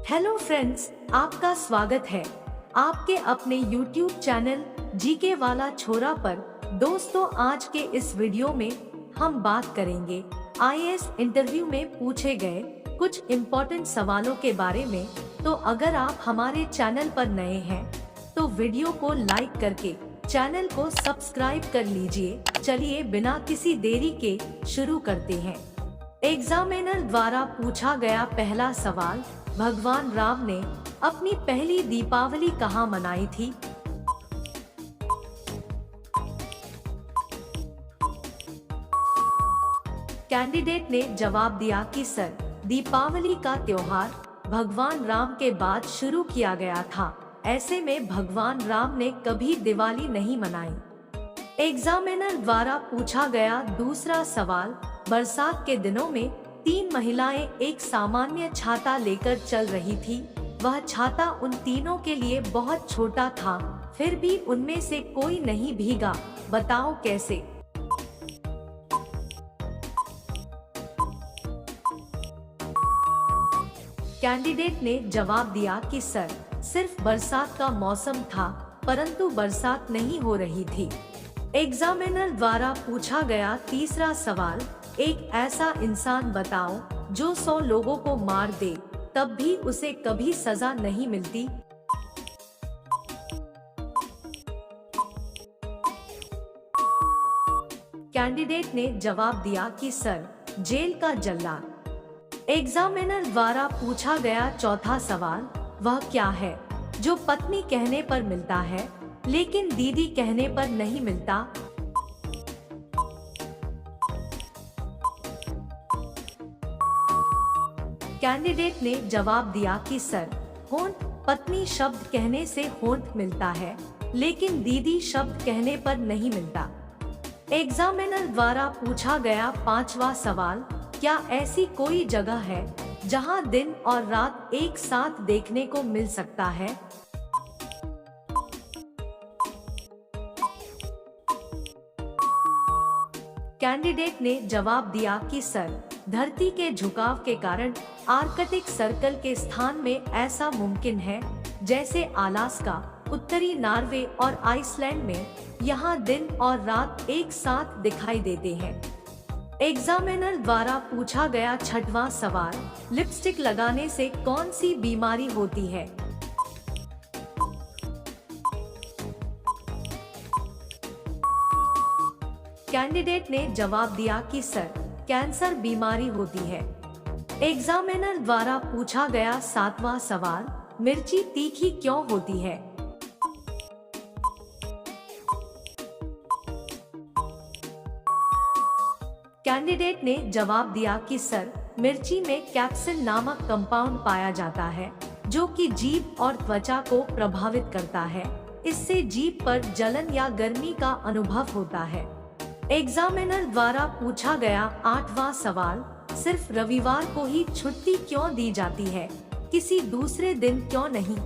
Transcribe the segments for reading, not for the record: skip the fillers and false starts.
Hello friends, आपका स्वागत है आपके अपने YouTube चैनल जीके वाला छोरा पर। दोस्तों, आज के इस वीडियो में हम बात करेंगे आईएएस इंटरव्यू में पूछे गए कुछ इम्पोर्टेंट सवालों के बारे में। तो अगर आप हमारे चैनल पर नए हैं तो वीडियो को लाइक करके चैनल को सब्सक्राइब कर लीजिए। चलिए बिना किसी देरी के शुरू करते हैं। एग्जामिनर द्वारा पूछा गया पहला सवाल, भगवान राम ने अपनी पहली दीपावली कहाँ मनाई थी? कैंडिडेट ने जवाब दिया कि सर, दीपावली का त्योहार भगवान राम के बाद शुरू किया गया था। ऐसे में भगवान राम ने कभी दिवाली नहीं मनाई। एग्जामिनर द्वारा पूछा गया दूसरा सवाल, बरसात के दिनों में तीन महिलाएं एक सामान्य छाता लेकर चल रही थी। वह छाता उन तीनों के लिए बहुत छोटा था, फिर भी उनमें से कोई नहीं भीगा। बताओ कैसे? कैंडिडेट ने जवाब दिया कि सर, सिर्फ बरसात का मौसम था, परंतु बरसात नहीं हो रही थी। एग्जामिनर द्वारा पूछा गया तीसरा सवाल, एक ऐसा इंसान बताओ जो 100 लोगों को मार दे तब भी उसे कभी सजा नहीं मिलती। कैंडिडेट ने जवाब दिया कि सर, जेल का जल्लाद। एग्जामिनर द्वारा पूछा गया चौथा सवाल, वह क्या है जो पत्नी कहने पर मिलता है लेकिन दीदी कहने पर नहीं मिलता? कैंडिडेट ने जवाब दिया कि सर, होंठ पत्नी शब्द कहने से होंठ मिलता है, लेकिन दीदी शब्द कहने पर नहीं मिलता। एग्जामिनर द्वारा पूछा गया पांचवा सवाल, क्या ऐसी कोई जगह है जहां दिन और रात एक साथ देखने को मिल सकता है? कैंडिडेट ने जवाब दिया कि सर, धरती के झुकाव के कारण आर्कटिक सर्कल के स्थान में ऐसा मुमकिन है, जैसे अलास्का, उत्तरी नॉर्वे और आइसलैंड में यहाँ दिन और रात एक साथ दिखाई देते हैं। एग्जामिनर द्वारा पूछा गया छठवां सवाल, लिपस्टिक लगाने से कौन सी बीमारी होती है? कैंडिडेट ने जवाब दिया कि सर, कैंसर बीमारी होती है। एग्जामिनर द्वारा पूछा गया सातवां सवाल, मिर्ची तीखी क्यों होती है? कैंडिडेट ने जवाब दिया कि सर, मिर्ची में कैप्सिन नामक कंपाउंड पाया जाता है जो कि जीभ और त्वचा को प्रभावित करता है। इससे जीभ पर जलन या गर्मी का अनुभव होता है। एग्जामिनर द्वारा पूछा गया आठवां सवाल, सिर्फ रविवार को ही छुट्टी क्यों दी जाती है, किसी दूसरे दिन क्यों नहीं?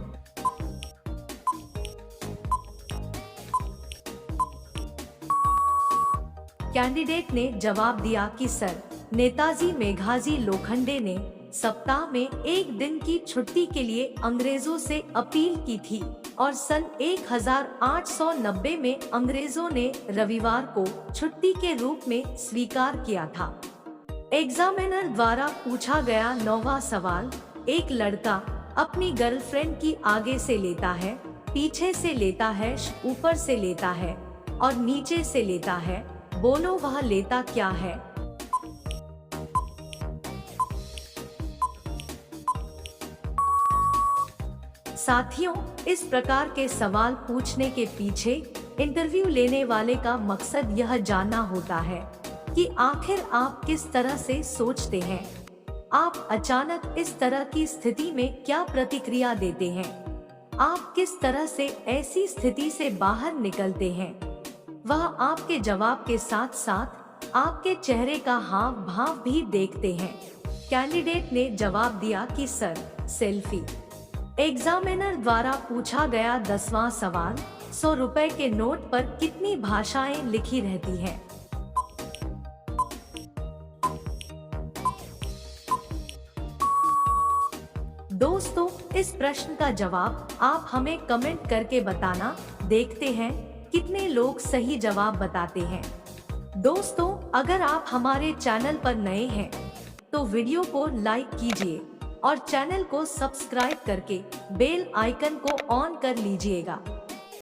कैंडिडेट ने जवाब दिया कि सर, नेताजी मेघाजी लोखंडे ने सप्ताह में एक दिन की छुट्टी के लिए अंग्रेजों से अपील की थी और सन 1890 में अंग्रेजों ने रविवार को छुट्टी के रूप में स्वीकार किया था। एग्जामिनर द्वारा पूछा गया नौवां सवाल, एक लड़का अपनी गर्लफ्रेंड की आगे से लेता है, पीछे से लेता है, ऊपर से लेता है और नीचे से लेता है। बोलो वह लेता क्या है? साथियों, इस प्रकार के सवाल पूछने के पीछे इंटरव्यू लेने वाले का मकसद यह जानना होता है कि आखिर आप किस तरह से सोचते हैं। आप अचानक इस तरह की स्थिति में क्या प्रतिक्रिया देते हैं? आप किस तरह से ऐसी स्थिति से बाहर निकलते हैं? वह आपके जवाब के साथ साथ आपके चेहरे का हाव भाव भी देखते हैं। कैंडिडेट ने जवाब दिया कि सर, सेल्फी। एग्जामिनर द्वारा पूछा गया 10वां सवाल, 100 रुपए के नोट पर कितनी भाषाएं लिखी रहती हैं? दोस्तों, इस प्रश्न का जवाब आप हमें कमेंट करके बताना। देखते हैं कितने लोग सही जवाब बताते हैं। दोस्तों, अगर आप हमारे चैनल पर नए हैं तो वीडियो को लाइक कीजिए और चैनल को सब्सक्राइब करके बेल आइकन को ऑन कर लीजिएगा।